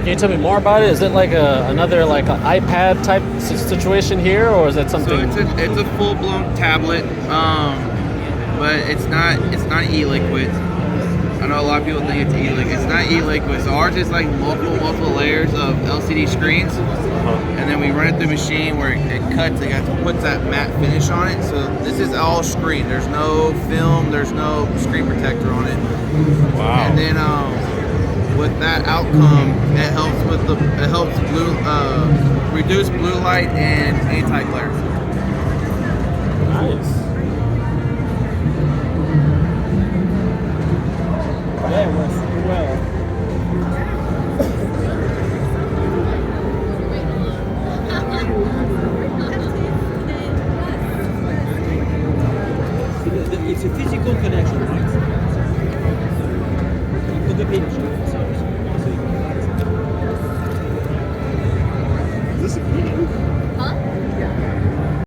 Can you tell me more about it? Is it like another like an iPad type situation here, or is it something? So it's a full blown tablet, but it's not e-liquid. I know a lot of people think it's e-liquid. It's not e-liquid. So ours is like multiple layers of LCD screens, and then we run it through a machine where it cuts. It puts that matte finish on it. So this is all screen. There's no film. There's no screen protector on it. Wow. And then with that outcome, it helps reduce blue light and anti-glare. Nice. That works well. It's a physical connection, right? For the picture.